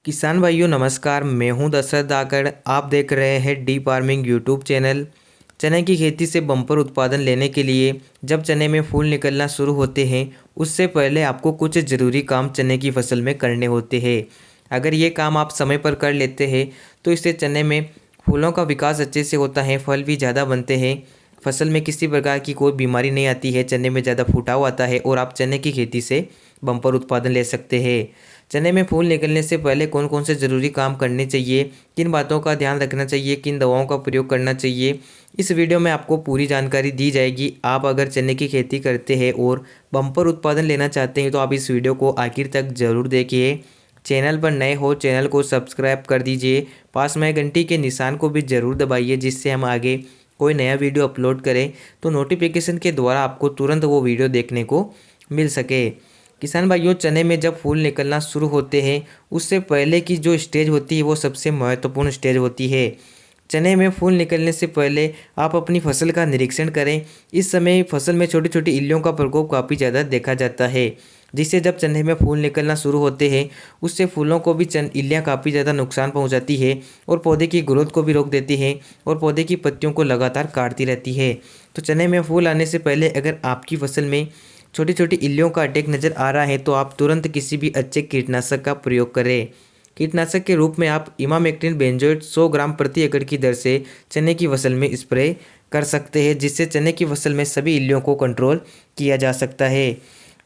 किसान भाइयों नमस्कार। मैं हूं दशरथ दाकड़। आप देख रहे हैं डी फार्मिंग यूट्यूब चैनल। चने की खेती से बम्पर उत्पादन लेने के लिए जब चने में फूल निकलना शुरू होते हैं उससे पहले आपको कुछ ज़रूरी काम चने की फसल में करने होते हैं। अगर ये काम आप समय पर कर लेते हैं तो इससे चने में फूलों का विकास अच्छे से होता है, फल भी ज़्यादा बनते हैं, फसल में किसी प्रकार की कोई बीमारी नहीं आती है, चने में ज़्यादा फुटाव आता है और आप चने की खेती से बम्पर उत्पादन ले सकते हैं। चने में फूल निकलने से पहले कौन कौन से ज़रूरी काम करने चाहिए, किन बातों का ध्यान रखना चाहिए, किन दवाओं का प्रयोग करना चाहिए, इस वीडियो में आपको पूरी जानकारी दी जाएगी। आप अगर चने की खेती करते हैं और बम्पर उत्पादन लेना चाहते हैं तो आप इस वीडियो को आखिर तक ज़रूर देखिए। चैनल पर नए हो चैनल को सब्सक्राइब कर दीजिए, पास में घंटी के निशान को भी ज़रूर दबाइए जिससे हम आगे कोई नया वीडियो अपलोड करें तो नोटिफिकेशन के द्वारा आपको तुरंत वो वीडियो देखने को मिल सके। किसान भाइयों, चने में जब फूल निकलना शुरू होते हैं उससे पहले की जो स्टेज होती है वो सबसे महत्वपूर्ण स्टेज होती है। चने में फूल निकलने से पहले आप अपनी फसल का निरीक्षण करें। इस समय फसल में छोटी छोटी इल्लियों का प्रकोप काफ़ी ज़्यादा देखा जाता है, जिससे जब चने में फूल निकलना शुरू होते हैं उससे फूलों को भी इल्लियाँ काफ़ी ज़्यादा नुकसान पहुंचाती है और पौधे की ग्रोथ को भी रोक देती है और पौधे की पत्तियों को लगातार काटती रहती है। तो चने में फूल आने से पहले अगर आपकी फसल में छोटी छोटी इल्लियों का अटैक नज़र आ रहा है तो आप तुरंत किसी भी अच्छे कीटनाशक का प्रयोग करें। कीटनाशक के रूप में आप इमामेक्टिन बेंजोएट 100 ग्राम प्रति एकड़ की दर से चने की फसल में स्प्रे कर सकते हैं, जिससे चने की फसल में सभी इल्लियों को कंट्रोल किया जा सकता है।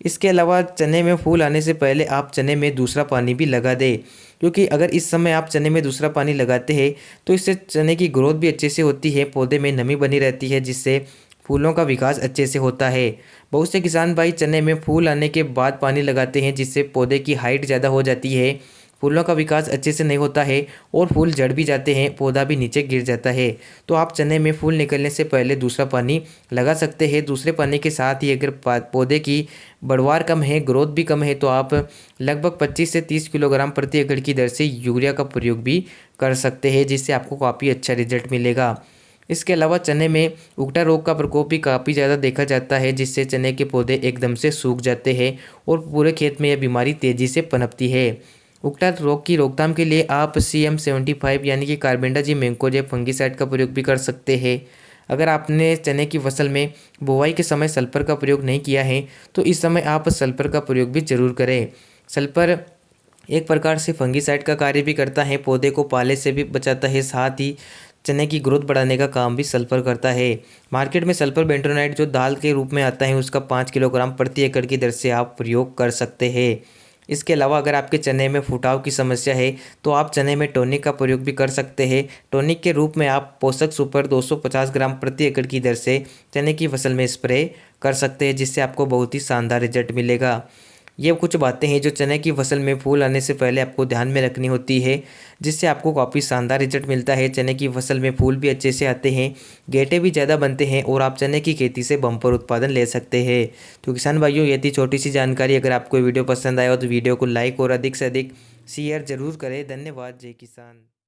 इसके अलावा चने में फूल आने से पहले आप चने में दूसरा पानी भी लगा दें, क्योंकि अगर इस समय आप चने में दूसरा पानी लगाते हैं तो इससे चने की ग्रोथ भी अच्छे से होती है, पौधे में नमी बनी रहती है, जिससे फूलों का विकास अच्छे से होता है। बहुत से किसान भाई चने में फूल आने के बाद पानी लगाते हैं जिससे पौधे की हाइट ज़्यादा हो जाती है, फूलों का विकास अच्छे से नहीं होता है और फूल झड़ भी जाते हैं, पौधा भी नीचे गिर जाता है। तो आप चने में फूल निकलने से पहले दूसरा पानी लगा सकते हैं। दूसरे पानी के साथ ही अगर पौधे की बढ़वार कम है, ग्रोथ भी कम है, तो आप लगभग 25 से 30 किलोग्राम प्रति एकड़ की दर से यूरिया का प्रयोग भी कर सकते हैं, जिससे आपको काफ़ी अच्छा रिजल्ट मिलेगा। इसके अलावा चने में उगटा रोग का प्रकोप भी काफ़ी ज़्यादा देखा जाता है, जिससे चने के पौधे एकदम से सूख जाते हैं और पूरे खेत में यह बीमारी तेज़ी से पनपती है। उगटा रोग की रोकथाम के लिए आप CM75 यानी कि कार्बेंडाजिम मैंकोजेब फंगिसाइड का प्रयोग भी कर सकते हैं। अगर आपने चने की फसल में बुवाई के समय सल्फर का प्रयोग नहीं किया है तो इस समय आप सल्फर का प्रयोग भी जरूर करें। सल्फर एक प्रकार से फंगिसाइड का कार्य भी करता है, पौधे को पाले से भी बचाता है, साथ ही चने की ग्रोथ बढ़ाने का काम भी सल्फर करता है। मार्केट में सल्फर बेंटोनाइट जो दाल के रूप में आता है उसका 5 किलोग्राम प्रति एकड़ की दर से आप प्रयोग कर सकते हैं। इसके अलावा अगर आपके चने में फुटाव की समस्या है तो आप चने में टॉनिक का प्रयोग भी कर सकते हैं। टॉनिक के रूप में आप पोषक सुपर 250 ग्राम प्रति एकड़ की दर से चने की फसल में स्प्रे कर सकते हैं, जिससे आपको बहुत ही शानदार रिजल्ट मिलेगा। ये कुछ बातें हैं जो चने की फसल में फूल आने से पहले आपको ध्यान में रखनी होती है, जिससे आपको काफ़ी शानदार रिजल्ट मिलता है। चने की फसल में फूल भी अच्छे से आते हैं, गेटे भी ज़्यादा बनते हैं और आप चने की खेती से बम्पर उत्पादन ले सकते हैं। तो किसान भाइयों, ये थी छोटी सी जानकारी। अगर आपको वीडियो पसंद आया हो तो वीडियो को लाइक और अधिक से अधिक शेयर जरूर करें। धन्यवाद। जय किसान।